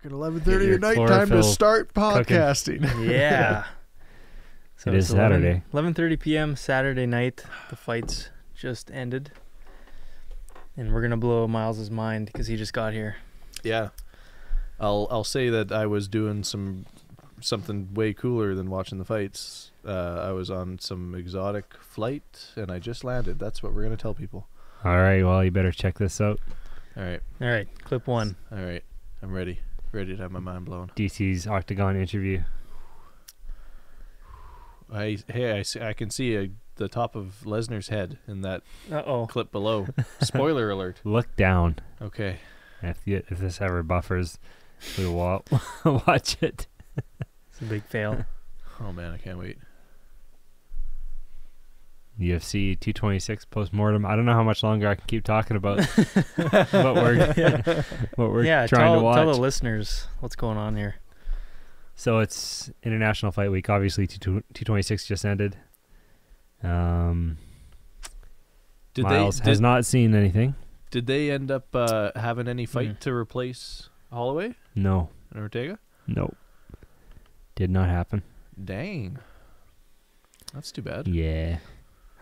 Fucking 11:30 at night, time to start podcasting. Yeah. So it is Saturday. 11:30 p.m. Saturday night. The fights just ended. And we're going to blow Miles's mind because he just got here. Yeah. I'll say that I was doing something way cooler than watching the fights. I was on some exotic flight, and I just landed. That's what we're going to tell people. All right, well, you better check this out. All right. All right, clip one. All right. I'm ready. Ready to have my mind blown. DC's Octagon interview. I can see the top of Lesnar's head in that clip below. Spoiler alert. Look down. Okay. If this ever buffers, we'll watch it. It's a big fail. Oh, man, I can't wait. UFC 226 postmortem. I don't know how much longer I can keep talking about what we're trying to watch. Tell the listeners what's going on here. So it's International Fight Week. Obviously, 226 just ended. Miles has not seen anything. Did they end up having any fight to replace Holloway? No. And Ortega? Nope. Did not happen. Dang. That's too bad. Yeah.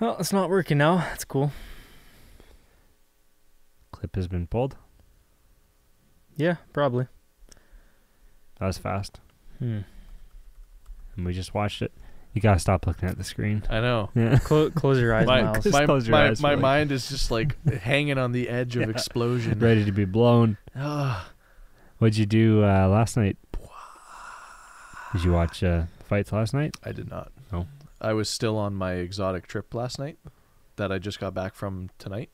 Well, it's not working now. That's cool. Clip has been pulled. Yeah, probably. That was fast. And we just watched it. You gotta stop looking at the screen. I know. Yeah. Close your eyes, Miles. My mind is just like hanging on the edge of explosion. Ready to be blown. What'd you do last night? Did you watch fights last night? I did not. No. I was still on my exotic trip last night that I just got back from tonight.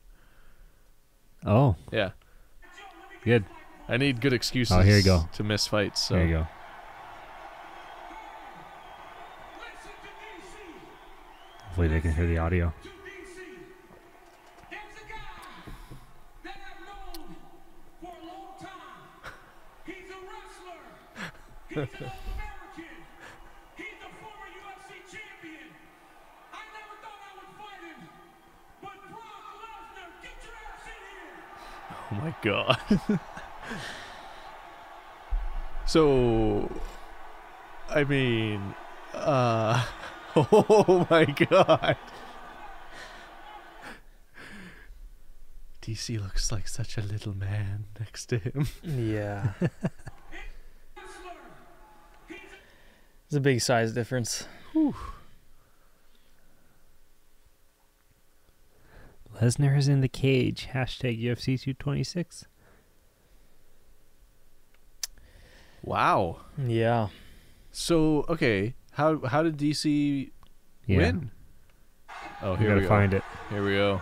Oh. Yeah. Good. I need good excuses here you go. to miss fights. So. There you go. Hopefully they can hear the audio. He's an American. He's the former UFC champion. I never thought I would fight him, but Brock Lesnar, get your ass in here. Oh my God. So, I mean, oh my God. DC looks like such a little man next to him. Yeah. There's a big size difference. Whew. Lesnar is in the cage. Hashtag UFC 226. Wow. Yeah. So, okay, how did DC win? Oh, here we go. Find it. Here we go.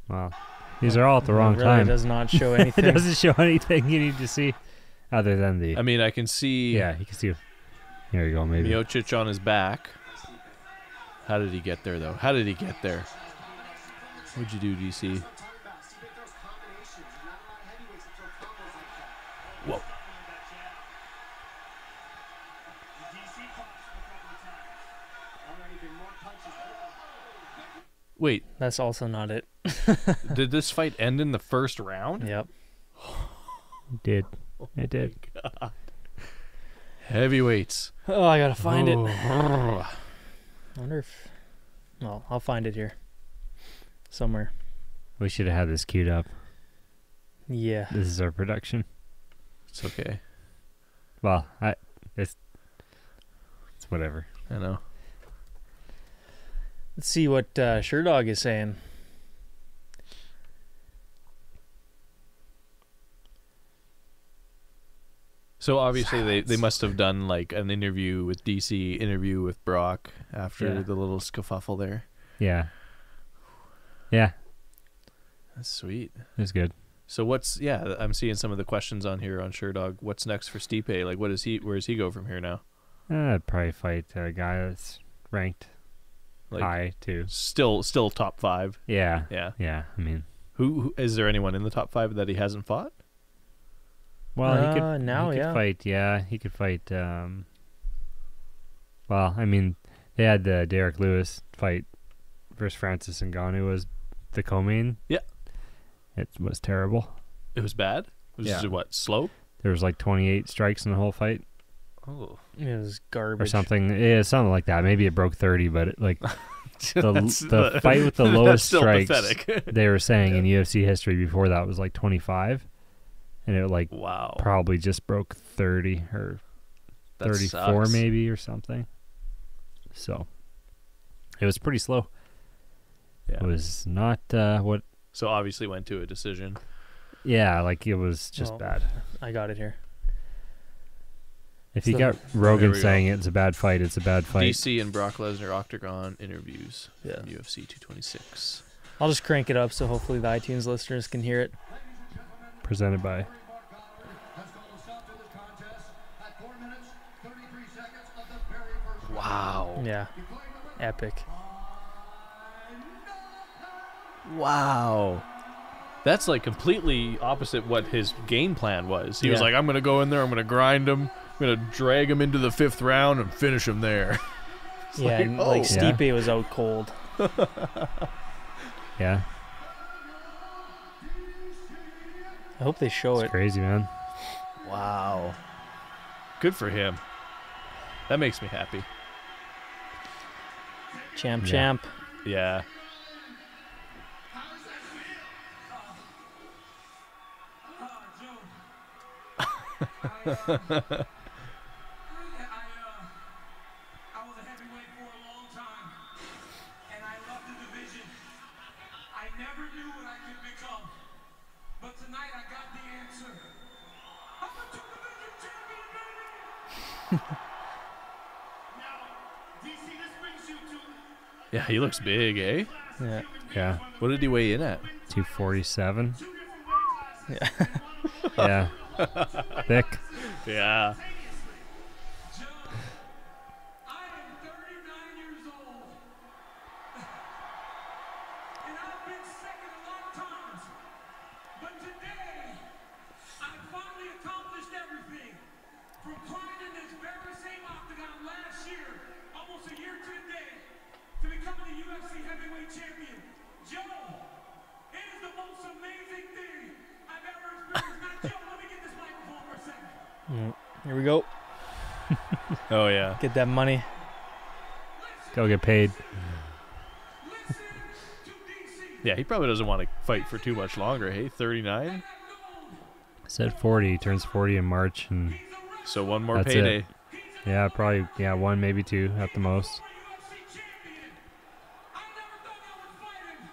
Wow. These are all at the wrong really time. It does not show anything. It doesn't show anything you need to see other than the... I mean, I can see... Yeah, you can see... Here you go, maybe. Miocic on his back. How did he get there, though? How did he get there? What'd you do, DC? Whoa. Wait. That's also not it. Did this fight end in the first round? Yep. It did. It did. God. Heavyweights. Oh, I gotta find it. I wonder if... Well, I'll find it here. Somewhere. We should have had this queued up. Yeah. This is our production. It's okay. Well, it's whatever. I know. Let's see what Sherdog is saying. So obviously they must have done like an interview with DC, interview with Brock after the little scuffle there. Yeah. Yeah. That's sweet. It's good. So I'm seeing some of the questions on here on Sherdog. What's next for Stipe? Like where does he go from here now? I'd probably fight a guy that's ranked like high too. Still top 5. Yeah. Yeah. Yeah. I mean, who is there anyone in the top 5 that he hasn't fought? Well, he could fight. Yeah, he could fight. Well, I mean, they had the Derek Lewis fight versus Francis Ngannou was the co-main. Yeah. It was terrible. It was bad? It was what, slow? There was like 28 strikes in the whole fight. Oh. It was garbage. Or something. Yeah, something like that. Maybe it broke 30, but the fight with the lowest strikes, pathetic. they were saying in UFC history before that was like 25. And it wow. probably just broke 30 or That 34 sucks. maybe or something. So it was pretty slow. Yeah. It was not what. So obviously went to a decision. Yeah, it was just Oh. bad. I got it here. If you So- got There Rogan we go. saying it's a bad fight, it's a bad fight. DC and Brock Lesnar Octagon interviews. Yeah. UFC 226. I'll just crank it up so hopefully the iTunes listeners can hear it. Presented by. Wow. Yeah. Epic. Wow. That's completely opposite what his game plan was. He was Yeah. like, I'm going to go in there, I'm going to grind him, I'm going to drag him into the 5th round and finish him there. Yeah, like, and oh. Stipe was out cold. Yeah, I hope they show it's it. crazy, man. Wow. Good for him. That makes me happy. Champ, Yeah. champ. Yeah. I was a heavyweight for a long time, and I love the division. I never knew what I could become, but tonight I got the answer. I'm a two-division champion, baby! Now, DC, this brings you to Yeah, he looks big, eh? Yeah. Yeah, What did he weigh in at? 247. two different weight classes. Yeah. Yeah, thick. Yeah. Joe, I am 39 years old, and I've been second a lot of times, but today, I finally accomplished everything. From crying in this very same octagon last year, almost a year to the day, to becoming the UFC heavyweight champion. Joe, it is the most amazing thing I've ever experienced. Now, Joe, let me get this microphone for a second. Here we go. Oh, yeah. Get that money. Go get paid. Listen to DC. Yeah, he probably doesn't want to fight for too much longer, hey? 39? Said 40. He turns 40 in March, and So one more That's payday. it. yeah, probably one, maybe two at the most. UFC champion. I never thought I would fight him,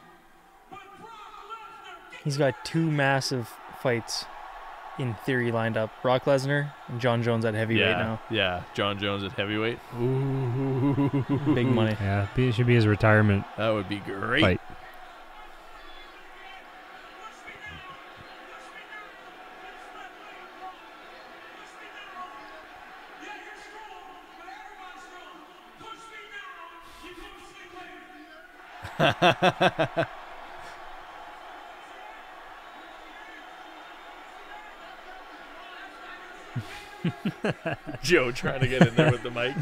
but Brock Lesnar. He's got two massive fights in theory lined up. Brock Lesnar and John Jones at heavyweight Yeah. now. Yeah. John Jones at heavyweight. Ooh. Big money. Yeah, it should be his retirement That would be great. fight. Yeah, you're strong, but everybody's strong. Push me down, you go to sleep later. Joe trying to get in there with the mic.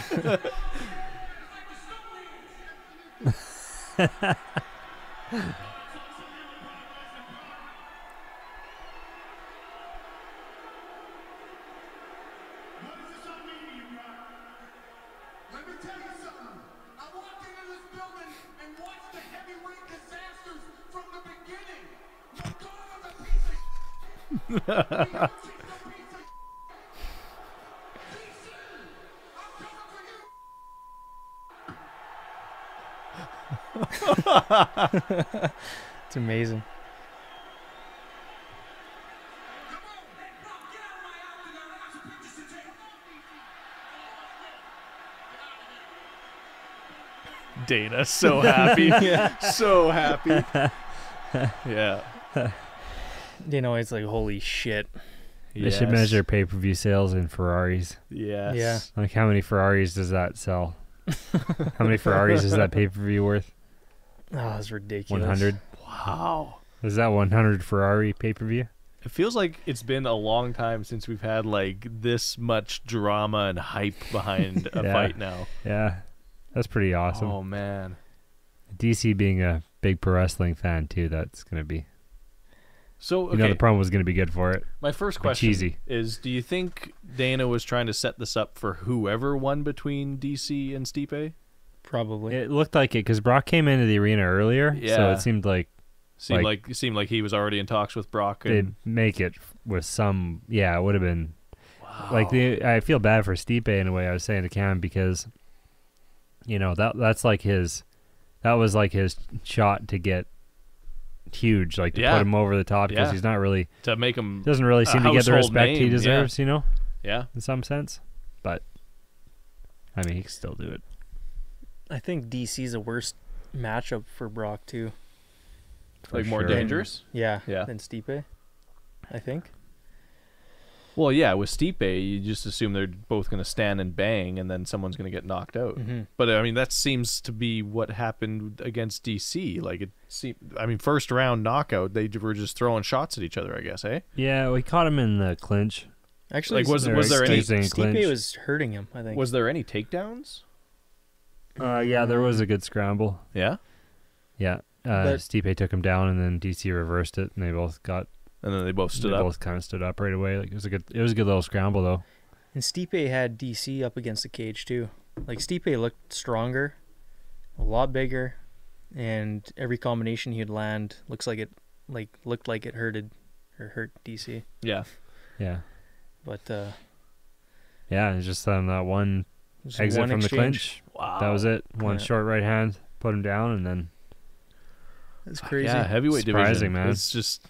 Let me tell you something. I walked into this building and watched the heavyweight disasters from the beginning. McDonald was a piece of Miocic a piece of DC, I'm coming for you. It's amazing. Come on, hey, Brock, get out of my octagon. I got some pictures to take. Dana, so happy. So happy. Yeah. Dana White's like, holy shit. They should measure pay-per-view sales in Ferraris. Yes. Yeah. Like, how many Ferraris does that sell? How many Ferraris is that pay-per-view worth? Oh, it's ridiculous. 100? Wow. Is that 100 Ferrari pay-per-view? It feels like it's been a long time since we've had this much drama and hype behind a Yeah. fight now. Yeah, that's pretty awesome. Oh man. DC being a big pro wrestling fan too, that's gonna be. So You know, the promo was gonna be good for it. my first But question cheesy. is: do you think Dana was trying to set this up for whoever won between DC and Stipe? Probably. It looked like it because Brock came into the arena earlier, so Yeah. it seemed like It seemed like he was already in talks with Brock. they'd And make it with some. Yeah, it would have been. Like I feel bad for Stipe in a way. I was saying to Cam because, you know, that's like his. That was like his shot to get huge, like to Yeah. put him over the top because Yeah. he's not really to make him doesn't really seem to get the household respect he name, deserves, you know, yeah. in some sense. But I mean, he can still do it. I think DC's a worse matchup for Brock too. For Like more sure. dangerous. Yeah. Yeah. Than Stipe, I think. Well, yeah, with Stipe, you just assume they're both going to stand and bang, and then someone's going to get knocked out. Mm-hmm. But I mean, that seems to be what happened against DC. Like it seemed, I mean, first round knockout, they were just throwing shots at each other. I guess, eh? Yeah, we caught him in the clinch. Actually, Like, was They're there any extending Stipe clinch. was hurting him, I think. was there any takedowns? Yeah, there was a good scramble. Yeah, Yeah, But- Stipe took him down, and then DC reversed it, and they both got. and then they both stood they up. both kind of stood up right away. Like it was a good little scramble though. And Stipe had DC up against the cage too. Like Stipe looked stronger, a lot bigger, and every combination he'd land looked like it hurt DC. Yeah, Yeah, But yeah. It's just on that one just exit one from the exchange. clinch. That was it. One Yeah. short right hand, put him down, and then It's crazy. yeah, heavyweight Surprising, division. man. It's just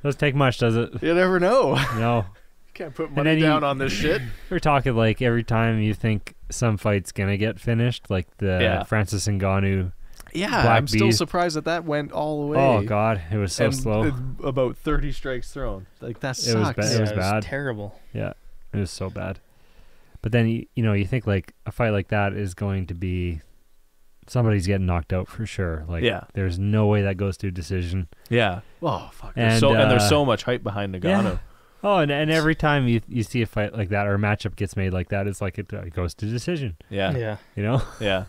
doesn't take much, does it? you never know. No. Can't put And money then you- down on this shit. We're talking like every time you think some fight's gonna get finished, like the Yeah. Francis Ngannou. Yeah, Black I'm still Beast. surprised that went all the way. Oh God, it was so And slow. about 30 strikes thrown. Like that It was sucks. bad. Yeah, It was bad. terrible. Yeah, it was so bad. But then you think like a fight like that is going to be somebody's getting knocked out for sure. Like Yeah. there's no way that goes to a decision. Yeah. Oh fuck. And, And there's so much hype behind Ngannou. Yeah. Oh, and every time you see a fight like that or a matchup gets made like that, it's like it goes to decision. Yeah. Yeah. Yeah. You know,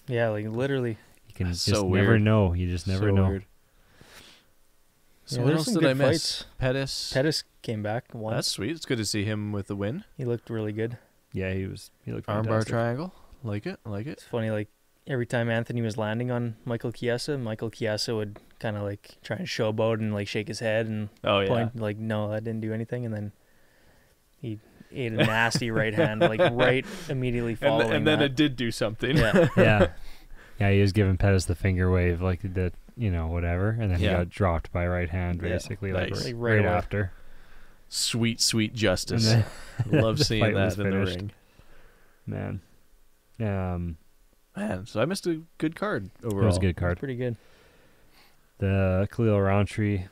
Yeah, like literally. you can That's just so never weird. know. You just never So know. weird. So Yeah, what there's else some did good I miss? fights. Pettis. Pettis came back once. That's sweet. It's good to see him with the win. He looked really good. Yeah, he looked Armbar fantastic. triangle. Like it. It's funny, like every time Anthony was landing on Michael Chiesa would kind of like try and showboat and like shake his head and Oh yeah. point like, no, that didn't do anything, and then he ate a nasty right hand like right immediately following And then that. it did do something. Yeah, Yeah, yeah. He was giving Pettis the finger wave, like the whatever, and then he Yeah. got dropped by right hand, Yeah, basically, nice. like Like, right right away. after. Sweet, sweet And justice. then, Love the seeing fight that was in the finished. ring. Man, Man, so I missed a good card overall. it was a good card. pretty good. The Khalil Roundtree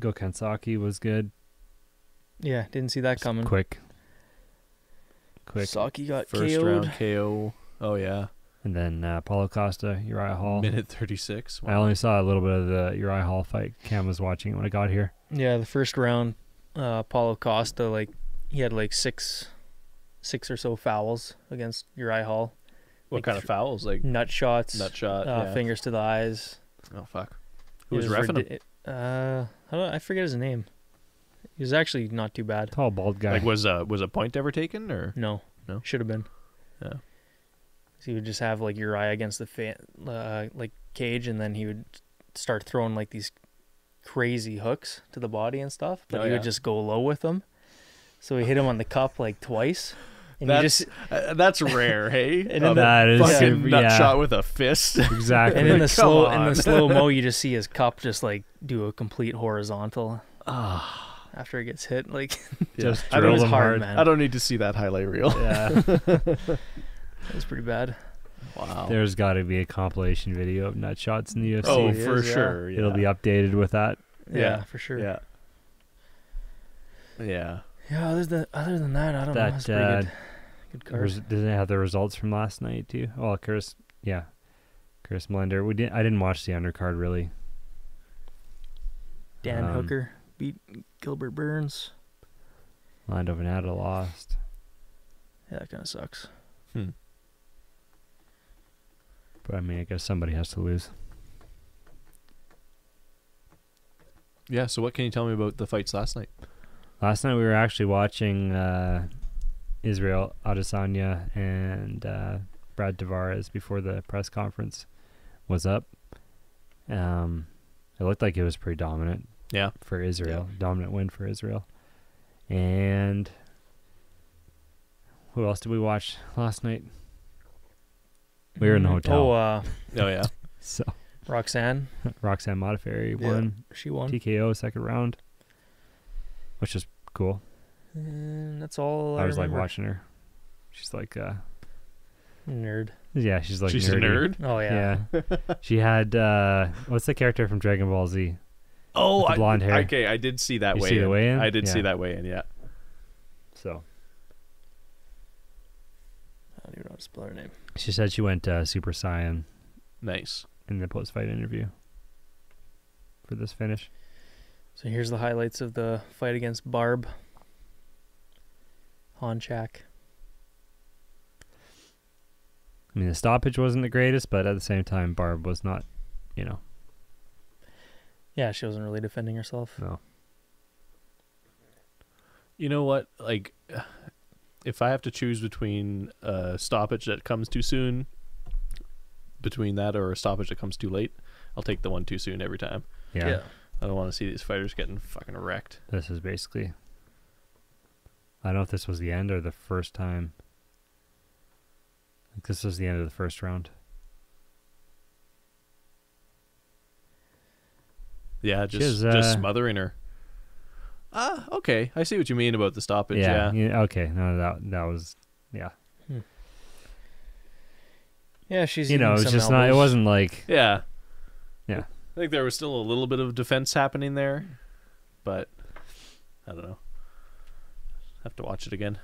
Gokansaki was good. Yeah, didn't see that Just coming. Quick. Saki got First KO'd. round KO. Oh yeah. And then Paulo Costa, Uriah Hall. Minute 36. I only saw a little bit of the Uriah Hall fight. Cam was watching it when I got here. Yeah, the first round, Paulo Costa, like he had like six or so fouls against Uriah Hall. What like kind of fouls? Like Nut shots, nut shot. Yeah. fingers to the eyes. Oh fuck. Who It was reffing him? I forget his name. He was actually not too bad. Tall, bald guy. Like was a point ever taken or? No, No? should have been. Yeah. So he would just have like Uriah against the like cage, and then he would start throwing like these crazy hooks to the body and stuff. But Oh, he yeah. would just go low with them. So he hit him on the cup like twice, and That's he just that's rare, hey. And A in that is fucking nut yeah, shot with a fist. exactly. and in the Come on. slow mo, you just see his cup just like do a complete horizontal Ah, after it gets hit. Like Just I don't- drilled was him hard, hard. man. I don't need to see that highlight reel. Yeah. it was pretty bad. Wow. There's got to be a compilation video of nut shots in the UFC. Oh, it for is, yeah. sure. Yeah. It'll be updated with that. Yeah, for sure. Yeah. Yeah. Yeah, other than that, I don't know. That That's pretty good. Good card. Did it have the results from last night too? Oh, Chris Melender. I didn't watch the undercard really. Dan Um, Hooker beat Gilbert Burns. Lando Venata lost, Yeah, that kind of sucks. Hmm. But I mean, I guess somebody has to lose. Yeah, so what can you tell me about the fights last night? Last night we were actually watching Israel Adesanya and Brad Tavares before the press conference was up. It looked like it was pretty dominant. Yeah. For Israel. Dominant win for Israel. And who else did we watch last night? We were in the hotel. Oh, yeah. So Roxanne. Roxanne Modafferi won. She won. TKO second round. Which is cool. And that's all I was remember. like watching her. She's like Nerd. yeah, she's like She's nerdy. a nerd? Oh, yeah. She had what's the character from Dragon Ball Z? Oh, With the blonde hair. Okay, I did see that You weigh see in. the weigh-in? I did see Yeah. that weigh in, yeah. So I don't even know how to spell her name. she said she went Super Saiyan Nice. in the post-fight interview for this finish. So here's the highlights of the fight against Barb Honchak. I mean, the stoppage wasn't the greatest, but at the same time, Barb was not, Yeah, she wasn't really defending herself. no. You know what? Like, if I have to choose between a stoppage that comes too soon, between that or a stoppage that comes too late, I'll take the one too soon every time. Yeah. I don't want to see these fighters getting fucking wrecked. This is basically, I don't know if this was the end or the first time. I think this was the end of the first round. Yeah, just smothering her. Okay. I see what you mean about the stoppage. Yeah. Okay. No, that was, yeah. Yeah, she's It was just not, it wasn't like, Yeah. Yeah. I think there was still a little bit of defense happening there, but I don't know. Have to watch it again.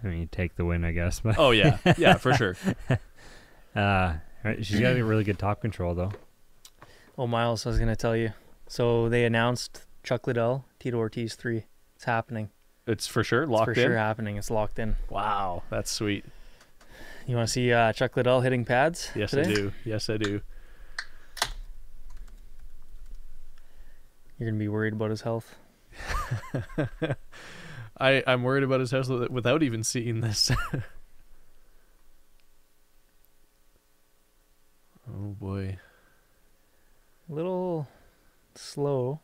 I mean, take the win, I guess. But Oh, yeah. Yeah, for sure. she's got a really good top control, though. Oh, Miles, I was going to tell you. So they announced Chuck Liddell, Tito Ortiz 3. It's happening. It's for sure locked It's for in. sure happening. It's locked in. Wow, that's sweet. You want to see Chuck Liddell hitting pads Yes, today? I do. Yes, I do. You're going to be worried about his health. I'm worried about his health without even seeing this. Oh boy. A little slow.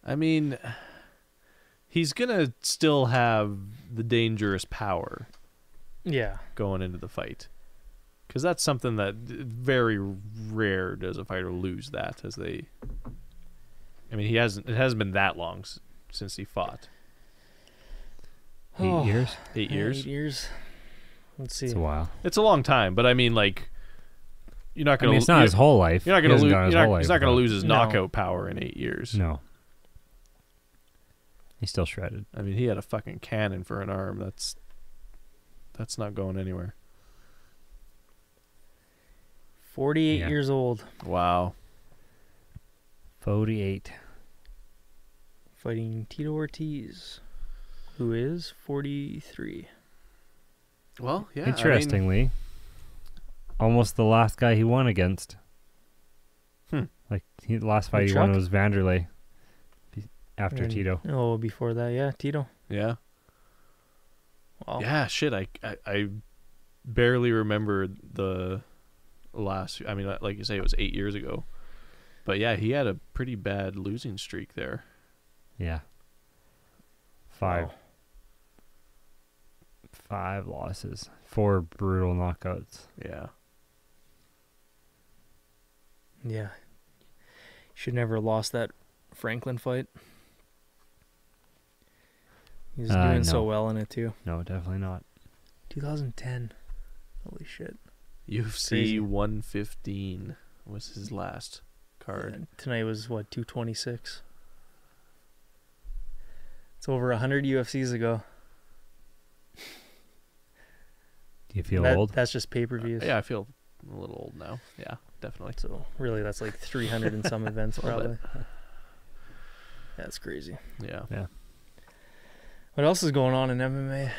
I mean, he's gonna still have the dangerous power Yeah. going into the fight, because that's something that very rare does a fighter lose that. I mean, it hasn't been that long since he fought. 8 years? 8 years. 8 years. Let's see. It's a while. It's a long time, but I mean, like, you're not I gonna. mean, it's not his whole life. You're not He gonna hasn't lose. gone his whole life He's not gonna without- lose his No. knockout power in 8 years. No. He's still shredded. I mean, he had a fucking cannon for an arm. That's not going anywhere. 48 Yeah. years old. Wow. 48. Fighting Tito Ortiz, who is 43. Well, yeah. Interestingly, almost the last guy he won against. Like, the last fight he won Chuck? was Vanderlei after And- Tito. Oh, before that, yeah, Tito. Yeah. Wow. Yeah. Shit. I barely remember the last. I mean, like you say, it was 8 years ago. But yeah, he had a pretty bad losing streak there. Yeah. 5. Wow. 5 losses. 4 brutal knockouts. Yeah. Yeah. Should never have lost that Franklin fight. He was doing so no. well in it, too. No, definitely not. 2010. Holy shit. UFC Crazy. 115 was his last card. And tonight was, 226? It's over 100 UFCs ago. Do you feel old? That's just pay-per-views. Yeah, I feel a little old now. Yeah, definitely. So, really, that's like 300 in some events, A little probably. That's crazy. Yeah. Yeah. What else is going on in MMA?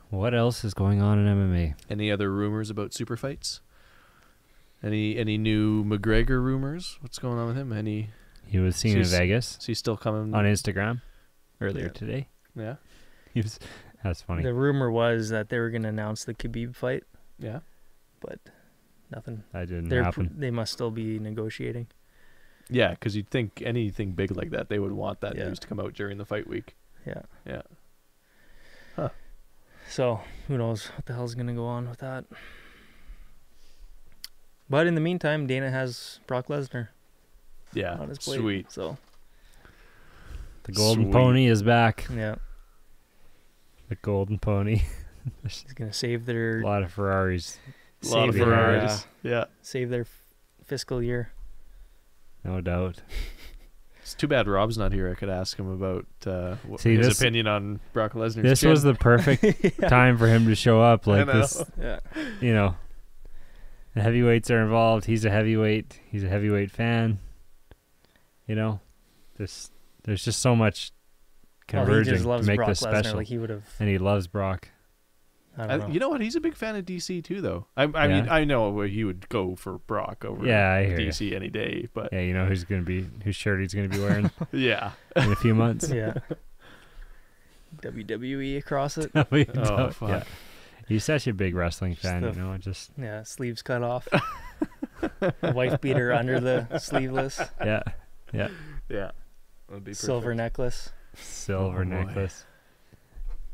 What else is going on in MMA? Any other rumors about super fights? Any new McGregor rumors? What's going on with him? He was seen in Vegas Is he still coming on Instagram earlier today. Yeah. That's funny. The rumor was that they were going to announce the Khabib fight, Yeah. but nothing. That didn't happen. They must still be negotiating. Yeah, because you'd think anything big like that, they would want that Yeah. news to come out during the fight week. Yeah. Yeah. So who knows what the hell's going to go on with that. But in the meantime, Dana has Brock Lesnar Yeah. on his plate. Sweet. So, The golden Sweet. pony is back. yeah. The golden pony. He's going to save A their lot of Ferraris. A lot of Save their, Ferraris. Yeah. save their fiscal year. No doubt. It's too bad Rob's not here. I could ask him about See, his this- opinion on Brock Lesnar's This chin. was the perfect time for him to show up. Like I know. this, Yeah. you know, the heavyweights are involved. He's a heavyweight. He's a heavyweight fan. You know, there's just so much Well, he converging just loves to make Brock this Lesnar. special. Like he would have. And he loves Brock. I don't know. You know what? He's a big fan of DC too, though. I mean, Yeah. I know where he would go for Brock over Yeah, I hear DC any day, but Yeah, you know whose shirt he's gonna be wearing yeah. in a few months. Yeah. WWE across it. Oh, Yeah. fuck. He's such a big wrestling fan, the- you know. Just Yeah, sleeves cut off. Wife beater under the sleeveless. yeah, Yeah. That'd be Silver perfect. necklace. silver Oh, boy. necklace,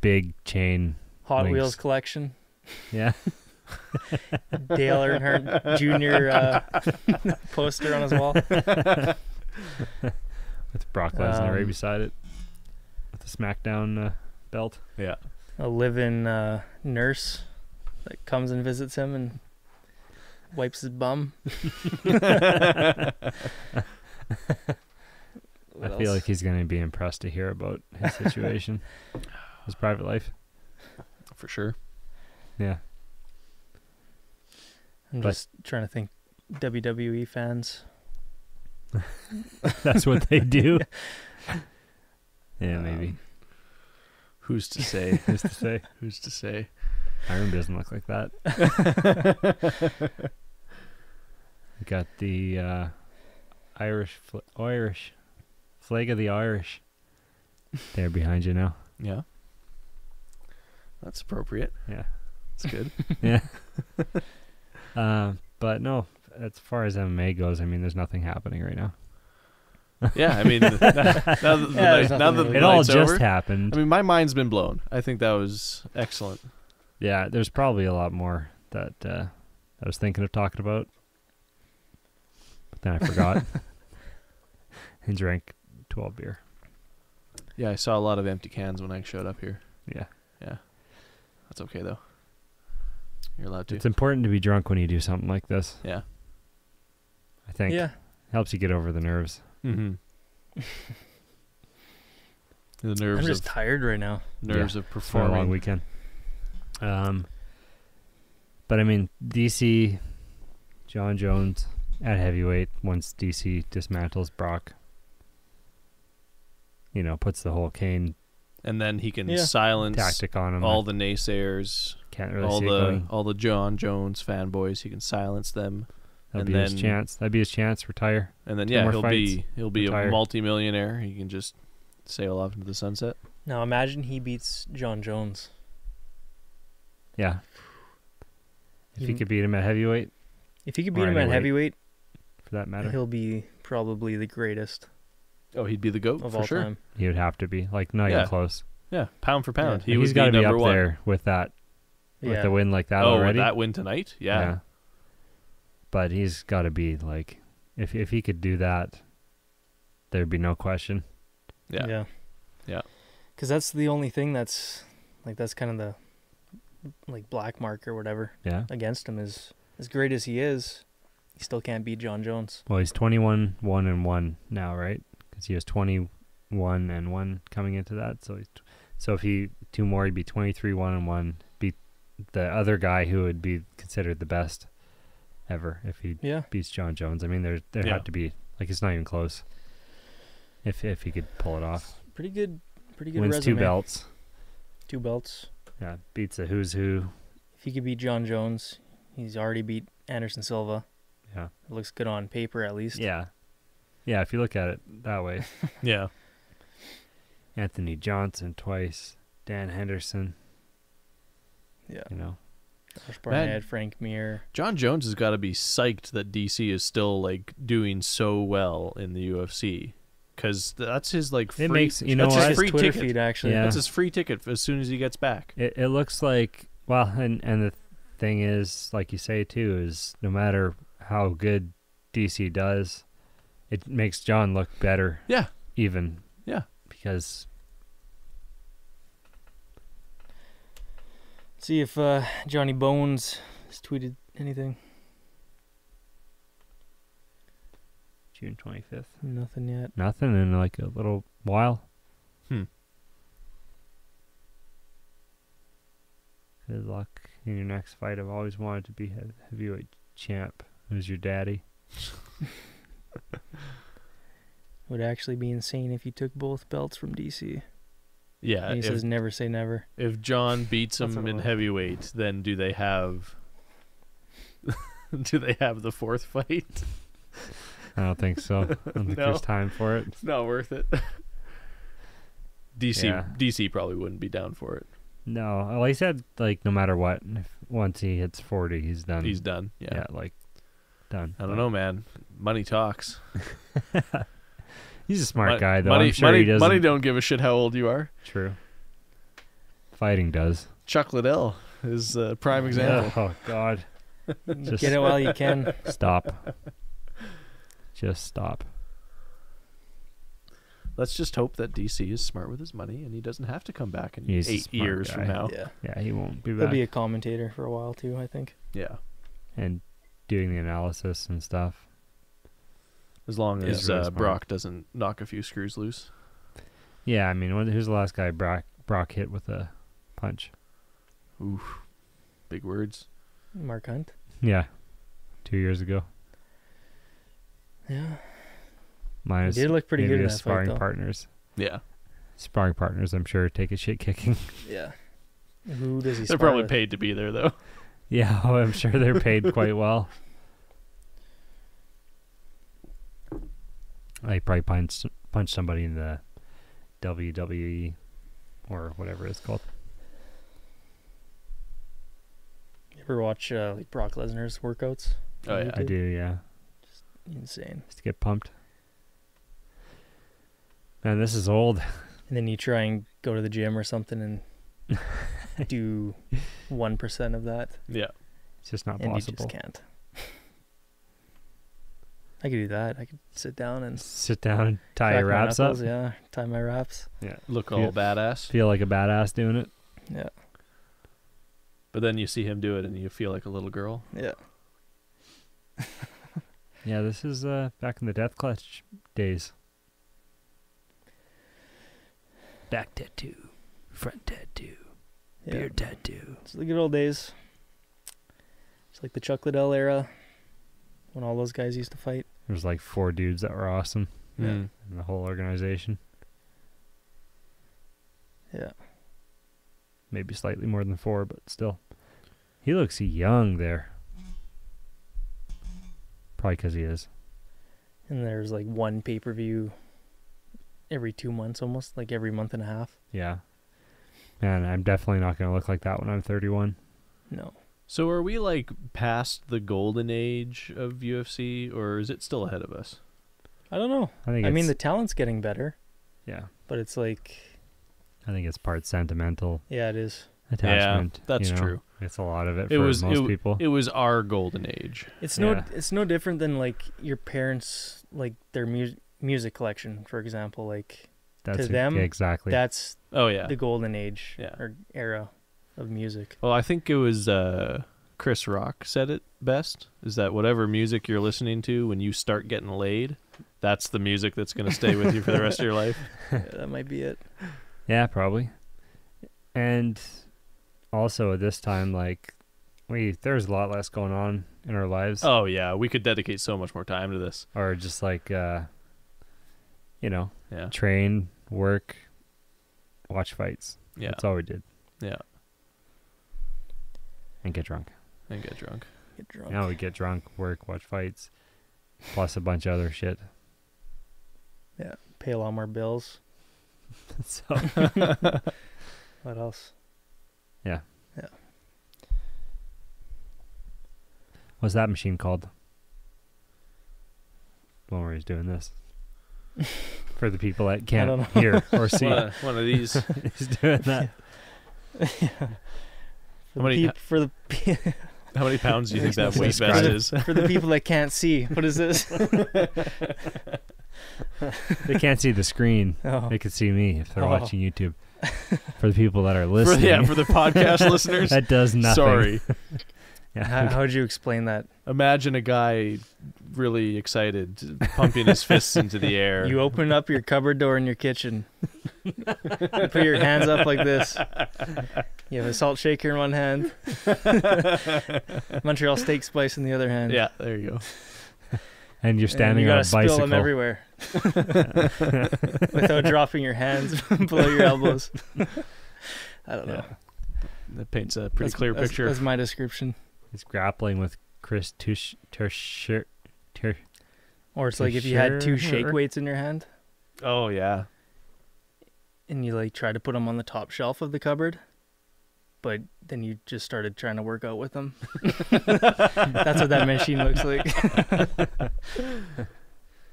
big chain. Hot Links. Wheels collection. Yeah, Dale Earnhardt Jr. Poster on his wall. with Brock Lesnar right Um, beside it, with the SmackDown belt. Yeah. A live-in nurse that comes and visits him and wipes his bum. I feel like he's gonna be impressed to hear about his situation, his private life. For sure. Yeah, I'm but- just trying to think. WWE fans. that's what they do. Yeah, maybe. Who's to say? Who's to say? Who's to say? Iron doesn't look like that. We got the Irish flag of the Irish there behind you now. Yeah. That's appropriate. Yeah, That's good. yeah. But no, as far as MMA goes, I mean, there's nothing happening right now. Yeah, I mean, now that there's the nothing really- It all night's just over, happened. I mean, my mind's been blown. I think that was excellent. Yeah, there's probably a lot more that I was thinking of talking about, but then I forgot and drank 12 beer. Yeah, I saw a lot of empty cans when I showed up here. Yeah. That's okay, though. You're allowed to. It's important to be drunk when you do something like this. Yeah. I think Yeah. helps you get over the nerves. Mm-hmm. The nerves I'm just of tired right now. nerves of For a performing. long weekend. But I mean, DC, John Jones at heavyweight, once DC dismantles Brock, you know, puts the whole Kane And then he can Yeah. silence tactic on him. all the naysayers, Can't really all see it going. the John Jones fanboys. He can silence them, That'd and be his then- chance. That'd be his chance. Retire. and then Two yeah, more he'll be Retire. a multimillionaire. He can just sail off into the sunset. Now imagine he beats John Jones. Yeah. If he He- could beat him at heavyweight, If he could Or beat him any at weight, heavyweight, for that matter, he'll be probably the greatest Oh, he'd be the GOAT of for all sure. time. he would have to be. Like, not Yeah. even close. Yeah, pound for pound. Yeah. He would He's got to be number up one. there with that, with Yeah. a win like that Oh, already. that win tonight? Yeah. But he's got to be like, if he could do that, there'd be no question. Yeah. Yeah. Because that's the only thing that's kind of the like black mark or whatever Yeah. against him is as great as he is, he still can't beat John Jones. Well, he's 21-1-1 now, right? Because he was 21-1 coming into that. So if he two more, he'd be 23-1-1. Beat the other guy who would be considered the best ever if he Yeah. beats John Jones. I mean, there Yeah. had to be, like, it's not even close. If he could pull it off. Pretty good Pretty good Wins resume. 2 belts. 2 belts. Yeah, beats a who's who. If he could beat John Jones, he's already beat Anderson Silva. Yeah. It looks good on paper, at least. Yeah. Yeah, if you look at it that way. Yeah. Anthony Johnson twice. Dan Henderson. Yeah. You know. Josh Barnett, Frank Mir. John Jones has got to be psyched that DC is still like doing so well in the UFC, because that's his like free. It makes you know that's what? his free Twitter ticket. feed, actually. Yeah. That's his free ticket as soon as he gets back. It looks like, well, and the thing is, like you say too, is no matter how good DC does, it makes John look better. Yeah. Even. Yeah. Because See if Johnny Bones has tweeted anything. June 25th. Nothing yet. Nothing in like a little while. Good luck in your next fight. I've always wanted to be heavyweight champ. Who's your daddy? Would actually be insane if you took both belts from DC. Yeah. And he says never say never. If John beats That's him what in I want. heavyweight, then do they have the fourth fight? I don't think so. I don't think No. there's time for it. It's not worth it. Yeah. DC probably wouldn't be down for it. No, well, he said like no matter what, once he hits 40, he's done. He's done. Yeah. like done. I don't know, man. Money talks. He's a smart guy, though. Money, I'm sure he doesn't. money don't give a shit how old you are. True. Fighting does. Chuck Liddell is a prime example. Oh God. Just Get it while you can. stop. Just stop. Let's just hope that DC is smart with his money and he doesn't have to come back in He's a 8 smart years guy. from now. Yeah. Yeah, he won't be He'll back. be a commentator for a while, too, I think. Yeah. And doing the analysis and stuff. As long He's as really smart. Brock doesn't knock a few screws loose. Yeah, I mean, who's the last guy Brock hit with a punch? Oof. Big words. Mark Hunt. Yeah, 2 years ago. Yeah. Minus He did look pretty maybe good in his that fight, sparring though. partners. Yeah. Sparring partners, I'm sure, take a shit kicking. Yeah. Who does he They're spar probably with? paid to be there, though. Yeah, I'm sure they're paid quite well. I probably punch somebody in the WWE or whatever it's called. You ever watch like Brock Lesnar's workouts? Oh, on yeah. I YouTube? do, yeah. Insane. Just to get pumped. Man, this is old. And then you try and go to the gym or something and do 1% of that, Yeah. It's just not and possible. you just can't. I could do that. I could sit down and Sit down and tie crack your my wraps up. knuckles, Yeah, tie my wraps. Yeah. Look Yeah. all badass. Feel like a badass doing it. Yeah, But then you see him do it and you feel like a little girl. yeah. Yeah, this is back in the death clutch days. Back tattoo, front tattoo, Yeah. beard tattoo. It's the good old days. It's like the Chuck Liddell era when all those guys used to fight. There's like 4 dudes that were awesome Yeah. in the whole organization. Yeah. Maybe slightly more than 4, but still. He looks young there. Probably because he is. And there's like one pay-per-view every 2 months almost, like every month and a half. Yeah. Man, I'm definitely not going to look like that when I'm 31. No. So are we like past the golden age of UFC, or is it still ahead of us? I don't know. I think I mean, it's- the talent's getting better, Yeah. but it's like, I think it's part sentimental yeah, it is. attachment. that's you know? true. It's a lot of it It for was most people. It was our golden age. It's Yeah. it's no different than like your parents, like their music collection, for example. Like That's them, exactly. that's Oh yeah. the golden age Yeah. or era of music. Well, I think it was Chris Rock said it best, is that whatever music you're listening to when you start getting laid, that's the music that's going to stay with you for the rest of your life. Yeah, that might be it. Yeah, probably. And also at this time, like, there's a lot less going on in our lives. Oh yeah, we could dedicate so much more time to this. Or just like, Yeah. train, work, watch fights. Yeah. That's all we did. Yeah. And get drunk. And get drunk. Get drunk. Now we get drunk, work, watch fights, plus a bunch of other shit. Yeah. Pay a lot more bills. So What else? yeah. Yeah. What's that machine called? The one where he's doing this. For the people that can't don't know. hear or see. One of these. He's doing that. How many pounds do you think that weight vest is? For the people that can't see, what is this? They can't see the screen. Oh. They could see me if they're Oh. watching YouTube. For the people that are listening. For the podcast listeners. That does nothing. Sorry. Yeah. How would you explain that? Imagine a guy really excited, pumping his fists into the air. You open up your cupboard door in your kitchen. You put your hands up like this. You have a salt shaker in one hand. Montreal steak spice in the other hand. Yeah, there you go. And you're And standing you on a gotta spill them bicycle. everywhere. Without dropping your hands below your elbows. I don't know. Yeah. That paints a pretty clear picture. That's my description. He's grappling with Chris Tertier. Or it's like if you had two shake Sure. weights in your hand Oh, yeah. and you like try to put them on the top shelf of the cupboard, but then you just started trying to work out with them. That's what that machine looks like.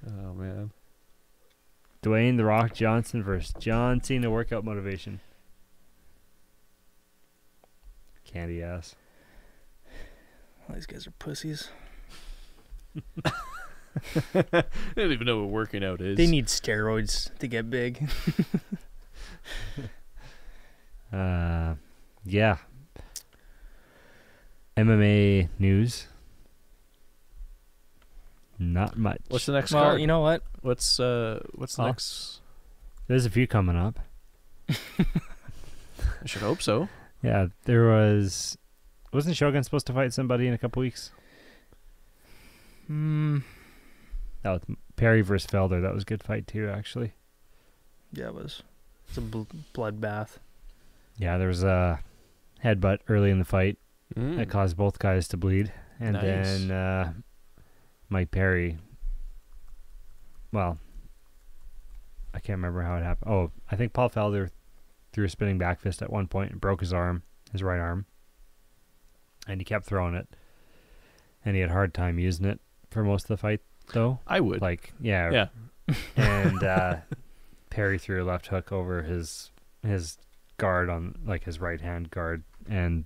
Oh, man. Dwayne The Rock Johnson versus John Cena workout motivation. Candy ass. These guys are pussies. I don't even know what working out is. They need steroids to get big. Yeah. MMA news. Not much. What's the next Well, card? you know what? What's the Huh? next? There's a few coming up. I should hope so. Yeah, there was. Wasn't Shogun supposed to fight somebody in a couple weeks? That was Perry versus Felder. That was a good fight too, actually. Yeah, it was. It's a bloodbath. Yeah, there was a headbutt early in the fight that caused both guys to bleed, and Nice. then Mike Perry. Well, I can't remember how it happened. Oh, I think Paul Felder threw a spinning back fist at one point and broke his arm, his right arm, and he kept throwing it, and he had a hard time using it for most of the fight, though. I would. Like, yeah. Yeah. And Perry threw a left hook over his guard on, like, his right hand guard, and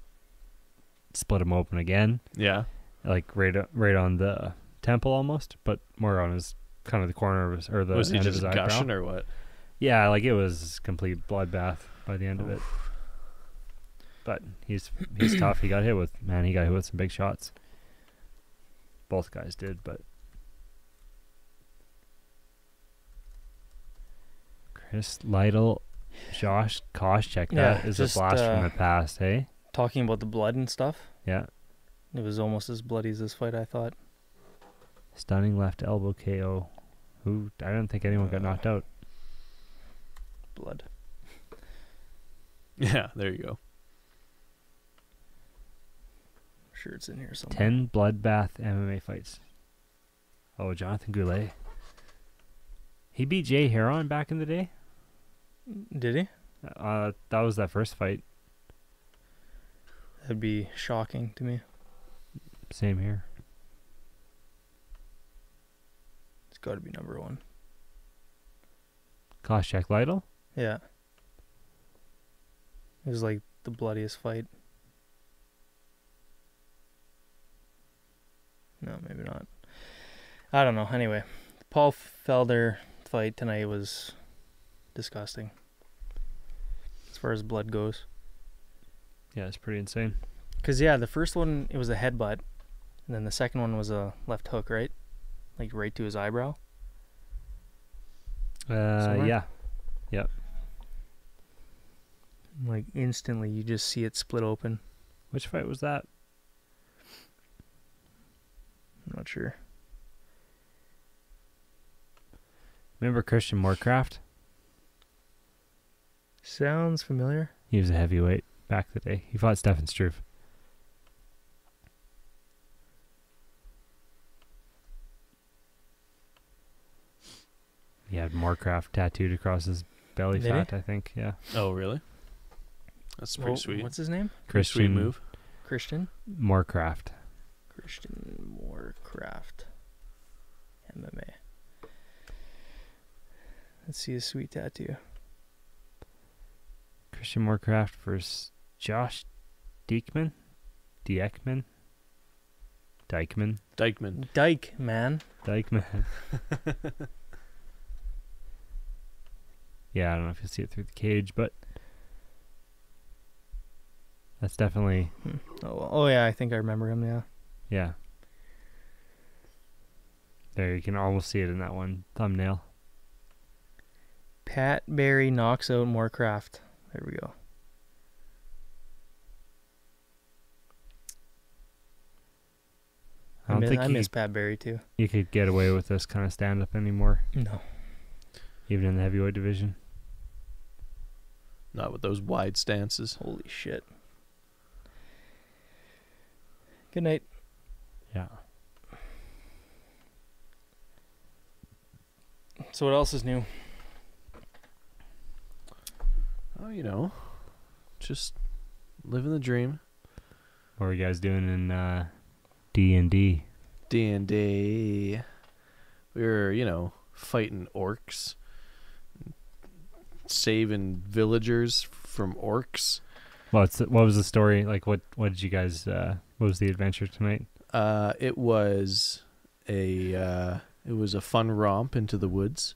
split him open again, Yeah. like right on the temple almost, but more on his kind of the corner of his, or the Was he end of just his eyebrow. gushing or what? Yeah, like it was complete bloodbath by the end of it. But he's tough. He got hit with some big shots. Both guys did, but Chris Liddell, Josh Koscheck, that Yeah, is just, a blast from the past, hey? Talking about the blood and stuff, Yeah. it was almost as bloody as this fight, I thought. Stunning left elbow KO. Who I don't think anyone got knocked out. Blood. Yeah, there you go. I'm sure it's in here somewhere. 10 bloodbath MMA fights. Oh, Jonathan Goulet. He beat Jay Heron back in the day. Did he? That was that first fight. That'd be shocking to me. Same here. It's got to be number one. Koscheck Lytle? Yeah. It was like the bloodiest fight. No, maybe not. I don't know. Anyway, Paul Felder fight tonight was disgusting. As far as blood goes. Yeah, it's pretty insane. Because, yeah, the first one, it was a headbutt. And then the second one was a left hook, right? Like right to his eyebrow. Somewhere? Yeah. Yep. Like instantly, you just see it split open. Which fight was that? I'm not sure. Remember Christian Moorcraft? Sounds familiar. He was a heavyweight back in the day. He fought Stefan Struve. He had Moorcraft tattooed across his belly Did he? fat, I think. Yeah. Oh, really? That's pretty sweet. What's his name? Pretty sweet move. Christian? Moorcraft. Christian Moorcraft. MMA. Let's see his sweet tattoo. Christian Moorcraft versus Josh Dykman. Dykman. Dykeman. Dyke, man. Dykman. Yeah, I don't know if you'll see it through the cage, but that's definitely, Oh yeah, I think I remember him, yeah. yeah. There, you can almost see it in that one thumbnail. Pat Barry knocks out Moorcraft. There we go. I don't think I miss Pat Barry too. you could get away with this kind of stand-up anymore, No. even in the heavyweight division. Not with those wide stances. Holy shit. Good night. Yeah. So what else is new? Oh, you know, just living the dream. What are you guys doing in D&D? D&D. We were, you know, fighting orcs, saving villagers from orcs. What was the story? Like, what did you guys, what was the adventure tonight? It was a fun romp into the woods.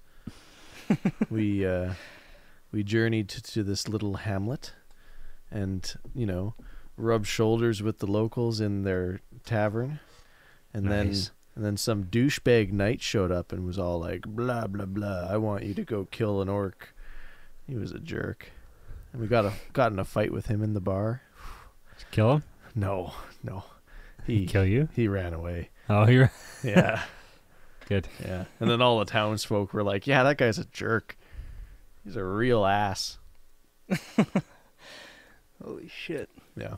We journeyed to this little hamlet, and you know, rubbed shoulders with the locals in their tavern, and Nice. then some douchebag knight showed up and was all like, blah blah blah, I want you to go kill an orc. He was a jerk, and we got in a fight with him in the bar. Did you kill him? No, He kill you? he ran away. Oh, you're Yeah. good. Yeah. And then all the townsfolk were like, yeah, that guy's a jerk. He's a real ass. Holy shit. Yeah.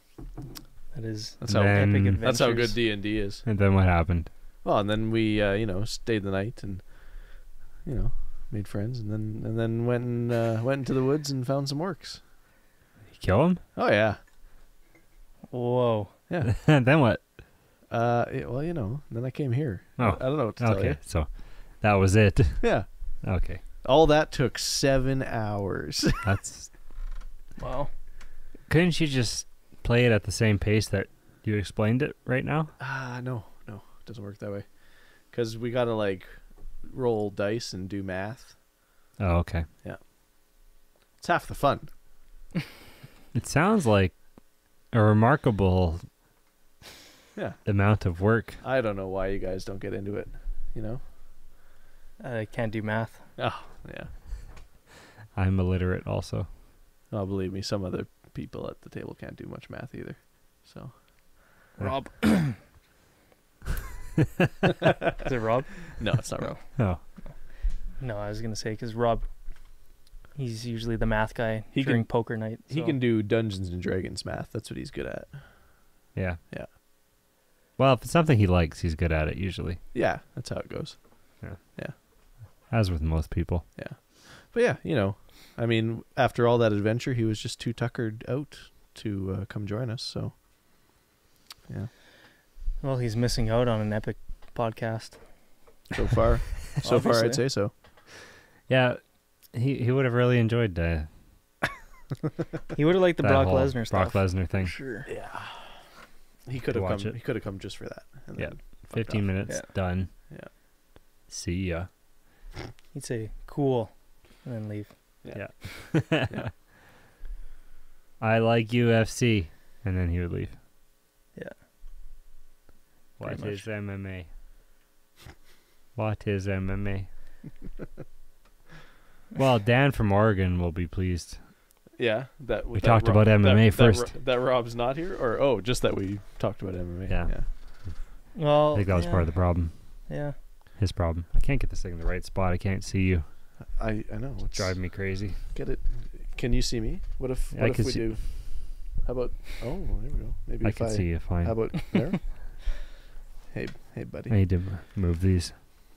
That's That's how- epic Then- adventures. That's how good D&D is. And then what happened? Well, and then we, you know, stayed the night and, you know, made friends, and then went into the woods and found some orcs. You kill him? Oh yeah. Whoa. Yeah. And then what? Well, you know, then I came here. Oh, I don't know what to tell okay. you. So that was it. Yeah. Okay. All that took 7 hours. That's. Wow. Couldn't you just play it at the same pace that you explained it right now? No, it doesn't work that way. Because we got to, like, roll dice and do math. Oh, okay. It's half the fun. It sounds like a remarkable Yeah. amount of work. I don't know why you guys don't get into it, you know? I can't do math. Oh, yeah. I'm illiterate also. Oh, believe me, some other people at the table can't do much math either. So, Rob. Is it Rob? no, it's not No. Rob. Oh, No, I was going to say, because Rob, he's usually the math guy He during can- poker night. He so- can do Dungeons and Dragons math. That's what he's good at. yeah. Yeah. Well, if it's something he likes, he's good at it usually. Yeah, that's how it goes. As with most people. But yeah, you know, I mean, after all that adventure, he was just too tuckered out to come join us. So, yeah, Well, he's missing out on an epic podcast. so far, Obviously. I'd say so. Yeah, he would have really enjoyed He would have liked the that Brock whole Lesnar stuff. Brock Lesnar thing. Sure. Yeah, he could have Watch come. it. He could have come just for that. And Yeah. then fucked 15 off. minutes, Yeah. done. Yeah. See ya. He'd say, cool, and then leave. Yeah. I like UFC. And then he would leave. Yeah. What Pretty is MMA? What is MMA? Well, Dan from Oregon will be pleased. Yeah, that We talked about MMA first. That Rob's not here, or just that we talked about MMA. Yeah. Well, I think that was part of the problem. Yeah. His problem. I can't get this thing in the right spot. I can't see you. I know. It's driving me crazy. Get it Can you see me? What if I we can see- do? How about? Oh, there we go. Maybe I if can see you fine. How about there? Hey, buddy. I need to move these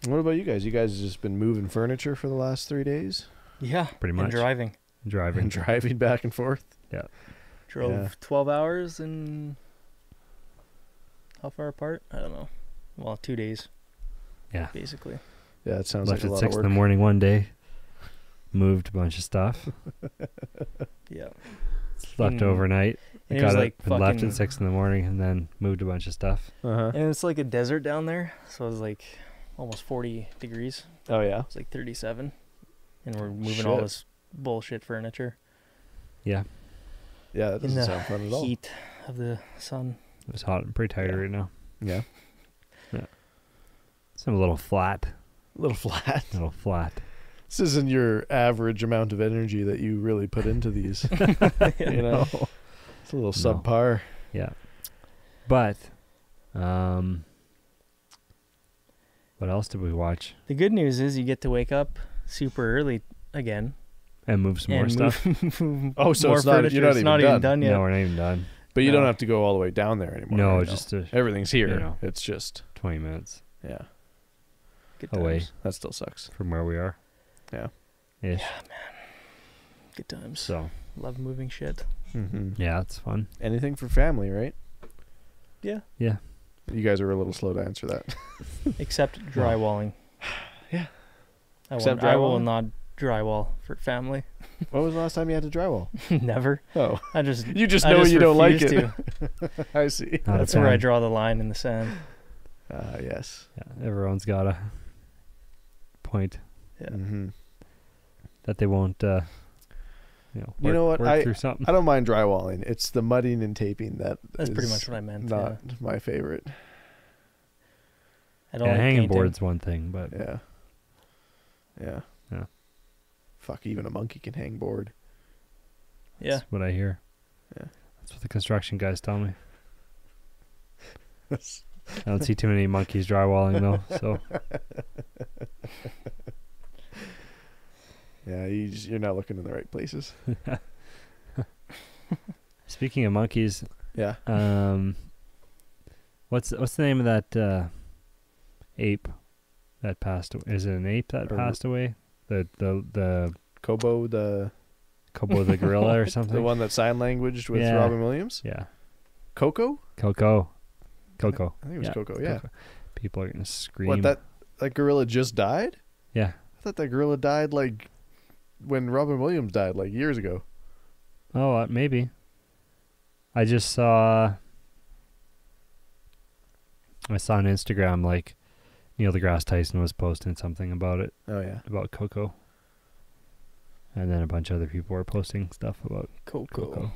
What about you guys? You guys have just been moving furniture for the last 3 days, Yeah. pretty much. And driving. Driving. and driving back and forth. Drove Yeah. 12 hours and how far apart? I don't know. Well, 2 days. Yeah. Basically. Yeah, it sounds Left like a at lot 6 of in the work. morning one day. Moved a bunch of stuff. Yeah. Slept Mm. overnight. And it Got was up like and left fucking. at 6 in the morning, and then moved a bunch of stuff. Uh-huh. And it's like a desert down there, so it was like almost 40 degrees. Oh yeah. It's like 37, and we're moving all Shit. this bullshit furniture Yeah, Yeah, that in doesn't the sound fun at all. heat of the sun. it was hot and pretty tired Yeah. right now. Yeah. It's a little flat. A little flat. Little flat. This isn't your average amount of energy that you really put into these. You know, it's a little No. subpar. Yeah. But, what else did we watch? The good news is you get to wake up super early again And move some more and stuff. move Oh, so more it's not- furniture. you're not It's even not done. even done yet. No, we're not even done. But you don't No. have to go all the way down there anymore. No, right? just Everything's here. you know. It's just 20 minutes yeah. Good away times. That still sucks. from where we are. Yeah. Ish. Good times. So, Love moving shit. Mm-hmm. yeah, it's fun. Anything for family, right? Yeah. Yeah. You guys were a little slow to answer that. Except drywalling. Yeah. I Except will drywalling? not drywall for family. When was the last time you had to drywall? Never. Oh, I just you just I know you don't like refuse it. to. I see. Not a That's where I fan. draw the line in the sand. Yes. Yeah, everyone's got a point Yeah. Mm-hmm. that they won't, work, You know what? work through something. I don't mind drywalling. It's the mudding and taping that That's pretty is much what I meant. Not Yeah. my favorite. I don't Yeah, like hanging painting. board's one thing, but Yeah. Yeah. Yeah. Fuck, even a monkey can hang board. Yeah. that's what I hear. Yeah. That's what the construction guys tell me. I don't see too many monkeys drywalling though, so Yeah, you're not looking in the right places. speaking of monkeys, Yeah. what's the name of that ape that passed away? Is it an ape that Or- passed away? The Kobo, the Kobo the gorilla or something? the one that sign languaged with Yeah. Robin Williams? Yeah. Coco? Coco. I think it was Coco, yeah. Coco. People are gonna scream. What, that gorilla just died? Yeah. I thought that gorilla died like when Robin Williams died, like years ago. Oh, maybe. I just saw. I saw on Instagram like Neil deGrasse Tyson was posting something about it, Oh yeah. about Coco, and then a bunch of other people were posting stuff about Coco.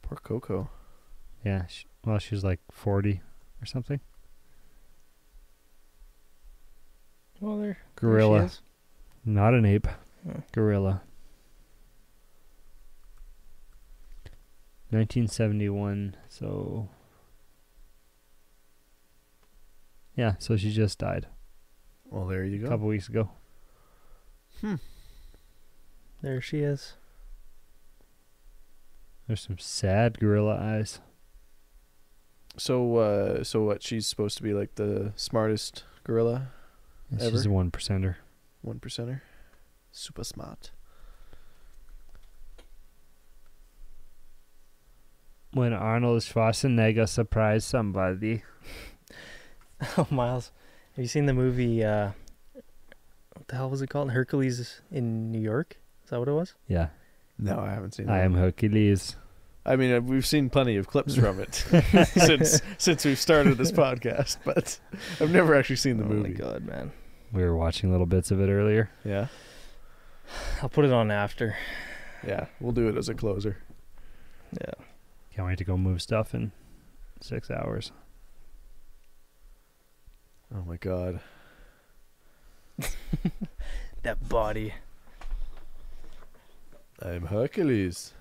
Poor Coco. Yeah, she was like 40 or something. Well, there Gorilla, she is. not an ape. Huh. Gorilla. 1971. So. Yeah, so she just died Well, there you a go. couple weeks ago. There she is. There's some sad gorilla eyes. So what? She's supposed to be like the smartest gorilla, And she's a Ever? 1%er. 1%er, super smart. When Arnold Schwarzenegger surprised somebody. Oh, Miles, have you seen the movie? What the hell was it called? Hercules in New York. Is that what it was? Yeah, No, I haven't seen. I that. am Hercules. I mean, we've seen plenty of clips from it since we've started this podcast, but I've never actually seen the movie. Oh my god, man! We were watching little bits of it earlier. Yeah, I'll put it on after. yeah, we'll do it as a closer. Yeah. Can't wait to go move stuff in 6 hours. Oh my god. That body. I'm Hercules.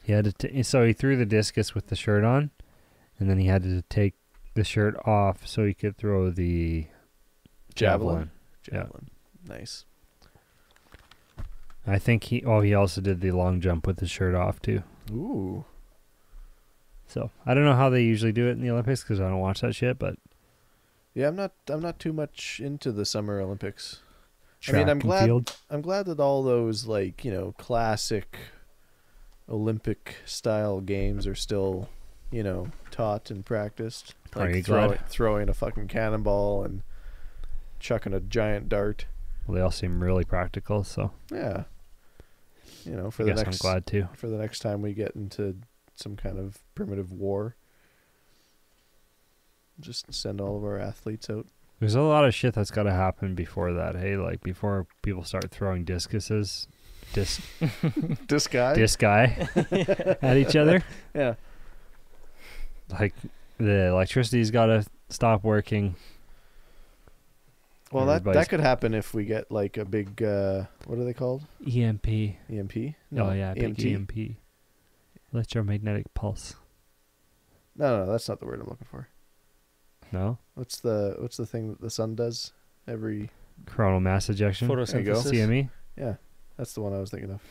He had to so he threw the discus with the shirt on, and then he had to take the shirt off so he could throw the Javelin. Yeah. Nice. I think he also did the long jump with his shirt off too. Ooh. So I don't know how they usually do it in the Olympics because I don't watch that shit. But Yeah, I'm not too much into the Summer Olympics. track I mean, and field. I'm glad that all those like, you know, classic Olympic style games are still, you know, taught and practiced. Are you Like glad? throwing a fucking cannonball and chucking a giant dart. Well, they all seem really practical. So Yeah. You know, for I the guess next I'm glad too. for the next time we get into some kind of primitive war, just send all of our athletes out. There's a lot of shit that's got to happen before that. Hey, like before people start throwing discuses, This guy? disc guy at each other. Yeah. Like the electricity's got to stop working. Well, that Everybody's- could happen if we get like a big what are they called? EMP. EMP? Oh yeah, EMT? big EMP. Electromagnetic pulse. No, that's not the word I'm looking for. No? What's the thing that the sun does every? Coronal mass ejection. There you go. Photosynthesis. CME. Yeah, that's the one I was thinking of.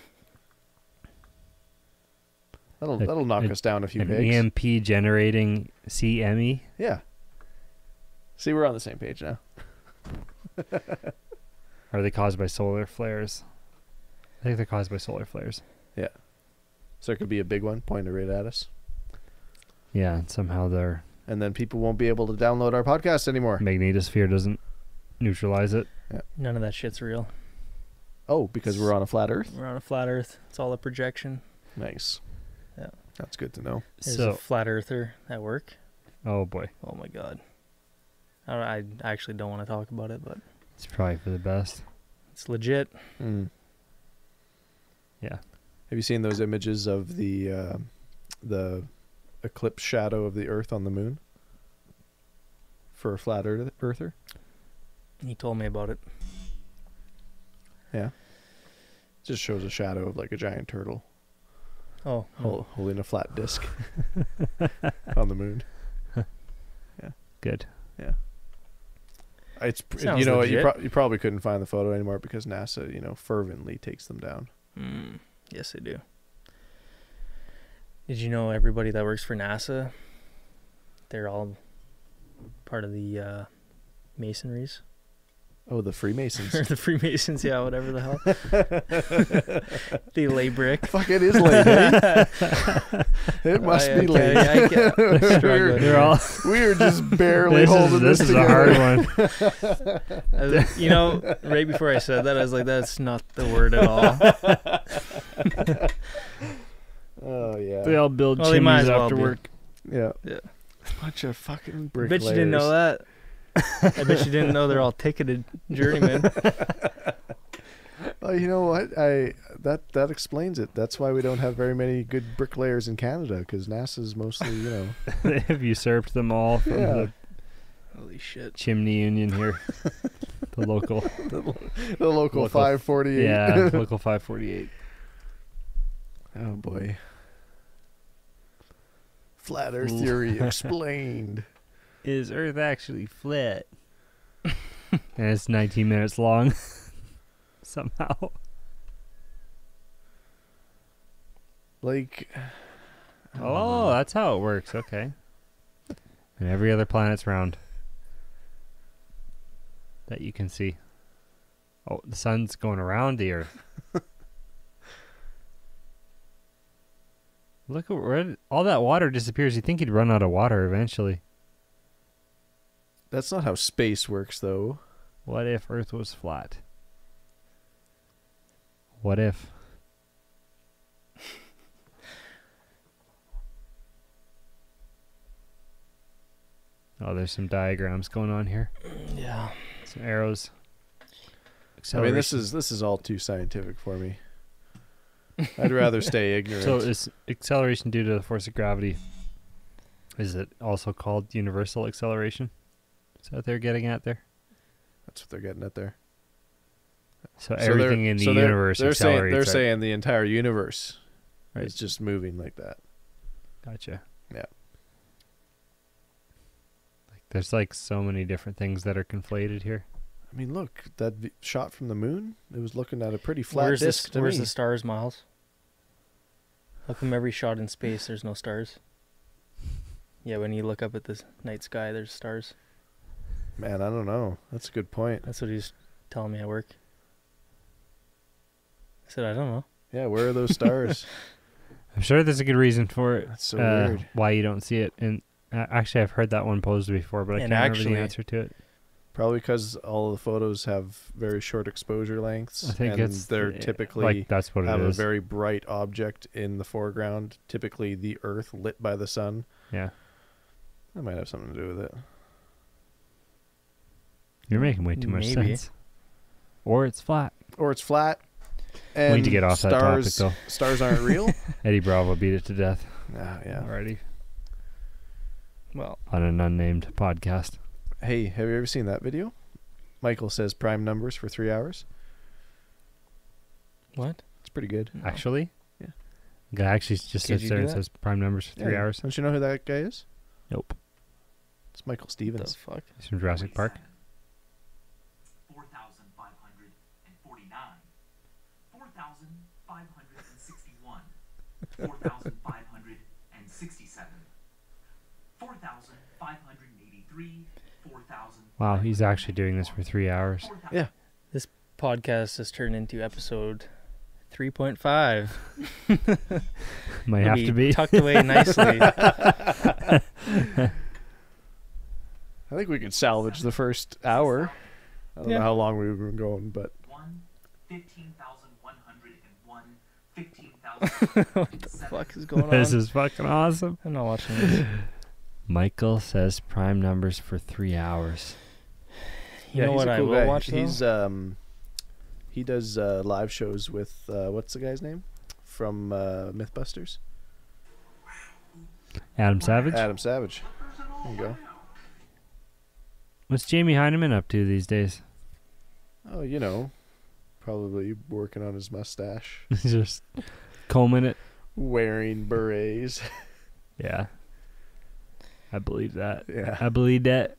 A- That'll knock us down a few An pegs. EMP generating CME. Yeah. See, we're on the same page now. Are they caused by solar flares? I think they're caused by solar flares. So it could be a big one pointed right at us, Yeah, and somehow their and then people won't be able to download our podcast anymore. magnetosphere doesn't neutralize it. None of that shit's real. Oh, because we're on a flat Earth. We're on a flat Earth. It's all a projection. Nice. Yeah. That's good to know. There's So, a flat earther at work. oh boy, Oh my god. I actually don't want to talk about it, but it's probably for the best. it's legit. Mm. Yeah. Have you seen those images of the eclipse shadow of the Earth on the moon? For a flat earther? He told me about it. Yeah. Just shows a shadow of like a giant turtle Oh, holding a flat disc on the moon. Good. It's Sounds you know what, legit. you probably couldn't find the photo anymore because NASA, you know, fervently takes them down. yes, they do. Did you know everybody that works for NASA, they're all part of the Masonries? Oh, the Freemasons. Or the Freemasons, yeah, whatever the hell. They lay brick. Fuck, it is late, eh? It must be late. I can't struggle. They're all. We are just barely holding This this is a together. hard one. You know, right before I said that, I was like, that's not the word at all. Oh yeah. They all build Well, they might chimneys as well after be. work. Yeah. Yeah. Bunch of fucking I bricklayers. bet you didn't know that. I bet you didn't know they're all ticketed journeymen. Oh, you know what? That explains it. That's why we don't have very many good bricklayers in Canada, because NASA's mostly, you know. They have usurped them all from Yeah. the Holy shit. chimney union here. The local. The local 548. Yeah, local 548. Oh boy. Flat Earth theory explained. Is Earth actually flat? And it's 19 minutes long. Somehow. Like. Oh, that's how it works. Okay. And every other planet's round. That you can see. Oh, the sun's going around the Earth. Look at where all that water disappears. You'd think you'd run out of water eventually. That's not how space works, though. What if Earth was flat? What if? Oh, there's some diagrams going on here. Yeah. Some arrows. I mean, this Acceleration. is all too scientific for me. I'd rather stay ignorant. So is acceleration due to the force of gravity? Is it also called universal acceleration? Is that what they're getting at there? That's what they're getting at there. So So everything in the universe they're saying accelerates. they're right? saying the entire universe Right. is just moving like that. Gotcha. Yeah. Like there's like so many different things that are conflated here. I mean, look, that shot from the moon, it was looking at a pretty flat Where's disc to Where's me. the stars, Miles? How come every shot in space there's no stars? Yeah, when you look up at the night sky, there's stars. Man, I don't know. That's a good point. That's what he's telling me at work. I said, I don't know. Yeah, where are those stars? I'm sure there's a good reason for it. That's so weird. Why you don't see it. And actually, I've heard that one posed before, but I And can't remember actually- the answer to it. Probably because all of the photos have very short exposure lengths. I think and it's they're typically like that's what have it a is. very bright object in the foreground, typically the Earth lit by the sun. Yeah, That might have something to do with it. you're making way too much Maybe. sense. Or it's flat. Or it's flat. We And need to get off that topic, though. Stars aren't real? Eddie Bravo beat it to death Yeah. already Well, on an unnamed podcast. Hey, have you ever seen that video? Michael says prime numbers for 3 hours. what? It's pretty good. No. Actually, Yeah. the guy actually just Could sits you there do and that? says prime numbers for 3 Yeah. hours. Don't you know who that guy is? Nope. It's Michael What the Stevens. fuck? He's from Jurassic Park. 4,549, 4,561, 4,567, 4,583, 4,000. Wow, he's actually doing this for 3 hours. Yeah. Podcast has turned into episode 3.5. Might It'll have to be. tucked away nicely. I think we could salvage the first hour. I don't Yeah. know how long we've been going, but 15,101, What the fuck is going on? This is fucking awesome. I'm not watching this. Michael says prime numbers for 3 hours. You know he's what a I cool will guy. watch, though? He's he does live shows with what's the guy's name from Mythbusters? Adam Savage? Adam Savage. There you go. What's Jamie Heineman up to these days? Oh, you know, probably working on his mustache, Just combing it. wearing berets. Yeah. I believe that. Yeah. I believe that.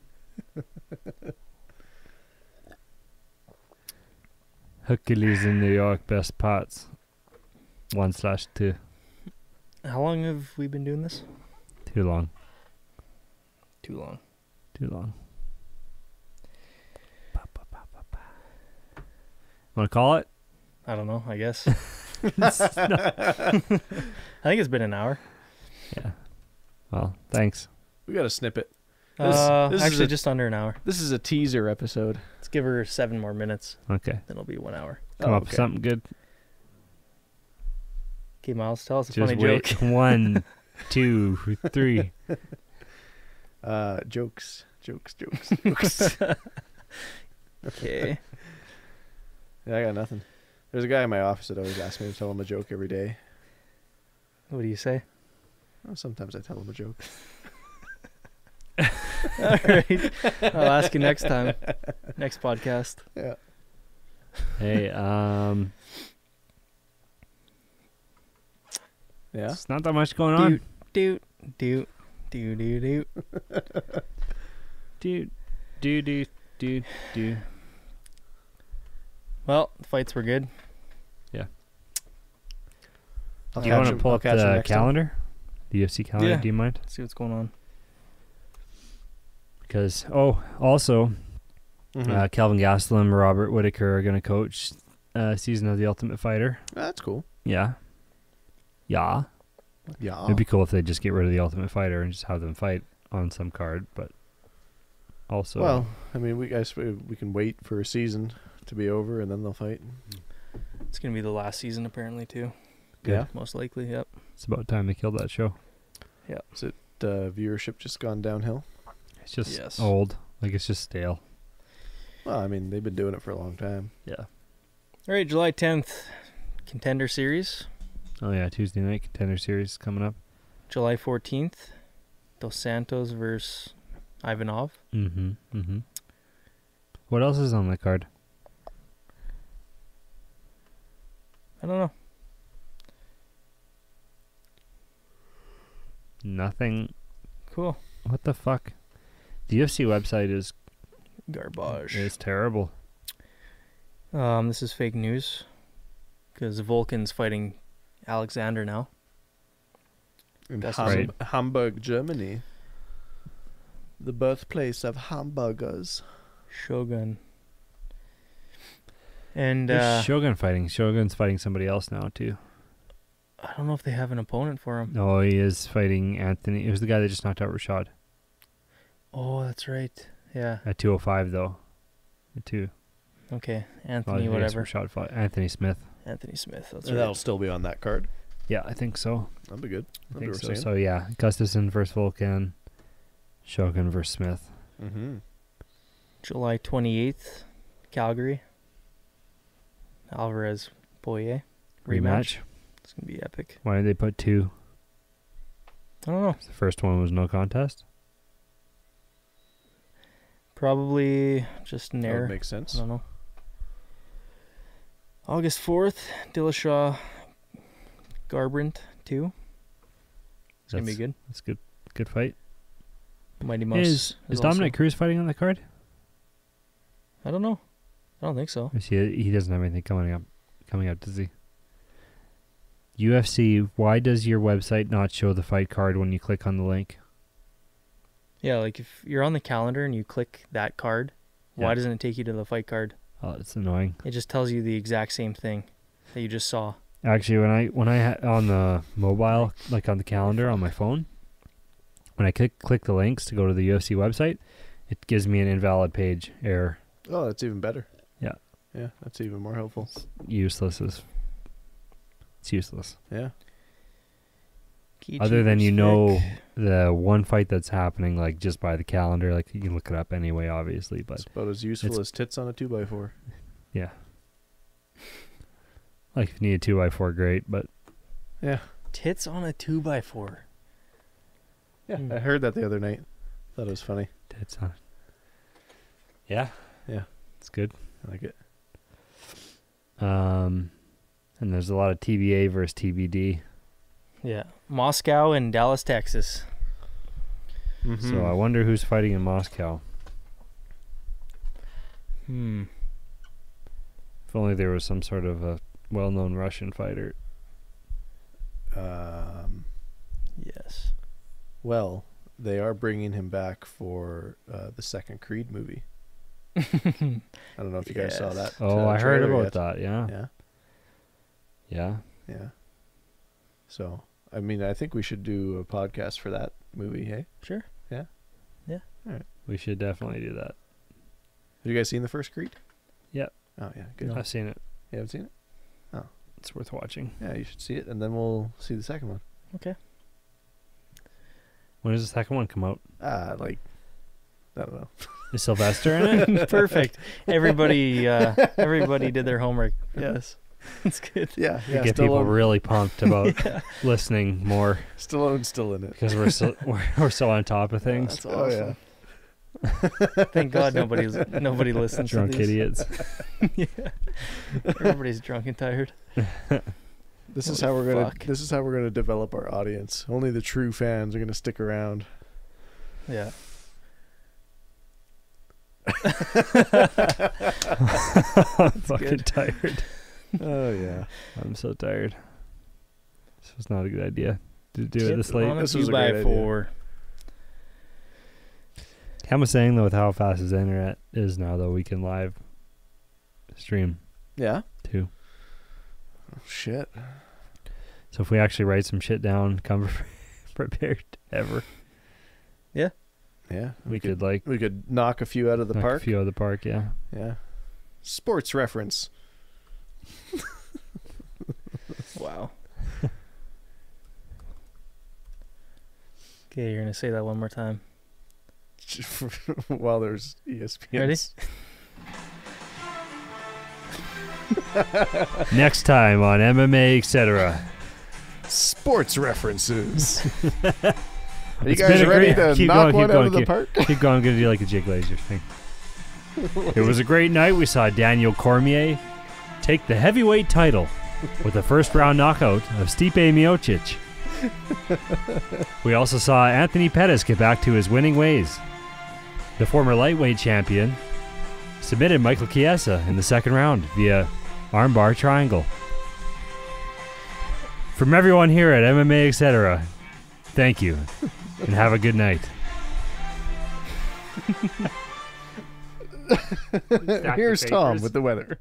Hercules in New York, best parts. 1/2. How long have we been doing this? Too long. Too long. Too long. Want to call it? I don't know, I guess. I think it's been an hour. Yeah. Well, thanks. We got a snippet. This is Actually, a- just under an hour. This is a teaser episode. Let's give her 7 more minutes. Okay. Then it'll be 1 hour. Come Oh, up with okay. something good. Okay, Miles, tell us a Just funny wait. joke. 1, 2, 3. Jokes. Okay. Yeah, I got nothing. There's a guy in my office that always asks me to tell him a joke every day. What do you say? Well, sometimes I tell him a joke. All right. I'll ask you next time. Next podcast. Yeah. Hey, Yeah. it's not that much going on. Doot, doot, doot, doot, doot. Do. Well, the fights were good. I'll Do you want catch to him- pull I'll up catch him the next time. calendar? The UFC calendar, Yeah. do you mind? See what's going on. Because, also, Mhm. Kelvin Gastelum, Robert Whitaker are going to coach season of The Ultimate Fighter. That's cool. Yeah. Yeah. Yeah. It'd be cool if they just get rid of The Ultimate Fighter and just have them fight on some card, but also... Well, I mean, we can wait for a season to be over and then they'll fight. It's going to be the last season, apparently, too. Good. Yeah. Most likely, yep. It's about time they killed that show. Viewership just gone downhill. It's just Yes. old. Like, it's just stale. Well, I mean, they've been doing it for a long time. Yeah. All right, July 10th, Contender Series. Oh, yeah, Tuesday night Contender Series coming up. July 14th, Dos Santos versus Ivanov. Mm-hmm. What else is on the card? I don't know. Nothing. Cool. What the fuck? The UFC website is Garbage. terrible. This is fake news because Vulcan's fighting Alexander now. In That's right. Hamburg, Germany. The birthplace of hamburgers. Shogun. And Who's Shogun fighting? Shogun's fighting somebody else now too. I don't know if they have an opponent for him. No, he is fighting Anthony. It was the guy that just knocked out Rashad Oh, that's right. Yeah. at 205 though. At 2. Okay. Well, Anthony, I guess whatever. Rashad fought Anthony Smith. Anthony Smith. That's That'll right. still be on that card. Yeah, I think so. That'd be good. I That'd be think what so. we're saying. So yeah, Gustafson versus Volkan, Shogun versus Smith. Mm-hmm. July 28th, Calgary. Alvarez Poirier rematch. It's gonna be epic. Why did they put 2? I don't know. The first one was no contest. Probably just an That error. would make I sense. don't know. August 4th, Dillashaw Garbrandt 2. It's gonna be good. That's good. Good fight. Mighty Mouse. Is Dominic Cruz fighting on the card? I don't know. I don't think so. Or he doesn't have anything coming up, does he? UFC, why does your website not show the fight card when you click on the link? Yeah, like if you're on the calendar and you click that card, why Yeah. doesn't it take you to the fight card? Oh, it's annoying. It just tells you the exact same thing that you just saw. Actually, when I on the mobile, like on the calendar on my phone, when I click the links to go to the UFC website, it gives me an invalid page error. Oh, that's even better. Yeah. Yeah, that's even more helpful. It's useless. Yeah. Other than you know Kichi the one fight that's happening, like just by the calendar, like you can look it up anyway, obviously. But It's about as useful it's- as tits on a 2x4. yeah, like if you need a 2x4, great. But Yeah. Tits on a 2x4. Yeah, Hmm. I heard that the other night. Thought it was funny. it's not. Yeah, Yeah. it's good. I like it. And there's a lot of TBA versus TBD. Yeah. Moscow and Dallas, Texas. Mm-hmm. So I wonder who's fighting in Moscow. If only there was some sort of a well-known Russian fighter. Yes. Well, they are bringing him back for the second Creed movie. I don't know if you guys saw that. Oh, I heard trailer about yet. that. Yeah. Yeah, Yeah. yeah. So, I mean, I think we should do a podcast for that movie, hey? Sure. We should definitely do that. Have you guys seen the first Creed? Yep. Oh, yeah, good. I've seen it. You haven't seen it? It's worth watching. Yeah, you should see it, and then we'll see the second one. When does the second one come out? Like, I don't know. Is Sylvester in it? Perfect. Everybody did their homework. Yes. It's good. Yeah, To get people really pumped about listening more Stallone's still in it. because we're so on top of things. That's Oh, yeah. awesome. Thank God nobody listens Drunk to these. idiots. Everybody's drunk and tired. This is Holy how we're gonna. fuck. This is how we're gonna develop our audience. Only the true fans are gonna stick around. Yeah. I'm fucking good. tired. Oh yeah. I'm so tired. This was not a good idea to do it this On late. a This was a great 2x4. Cam was saying though, with how fast his internet is now, though, we can live stream Yeah. too. Oh, shit. So if we actually write some shit down, come prepared ever, Yeah. we could like We could knock a few out of the knock park. a few out of the park. Yeah. Yeah. Sports reference. Wow. Okay, you're gonna say that one more time. While there's ESPN. Ready? Next time on MMA, etc. Sports references. Are you It's guys been a ready great- to keep knock going, one keep out of going, the park? Keep going. I'm gonna do like a jig laser thing. It was a great night. We saw Daniel Cormier take the heavyweight title with a first-round knockout of Stipe Miocic. We also saw Anthony Pettis get back to his winning ways. The former lightweight champion submitted Michael Chiesa in the second round via armbar triangle. From everyone here at MMA Etc., thank you, and have a good night. Here's Tom with the weather.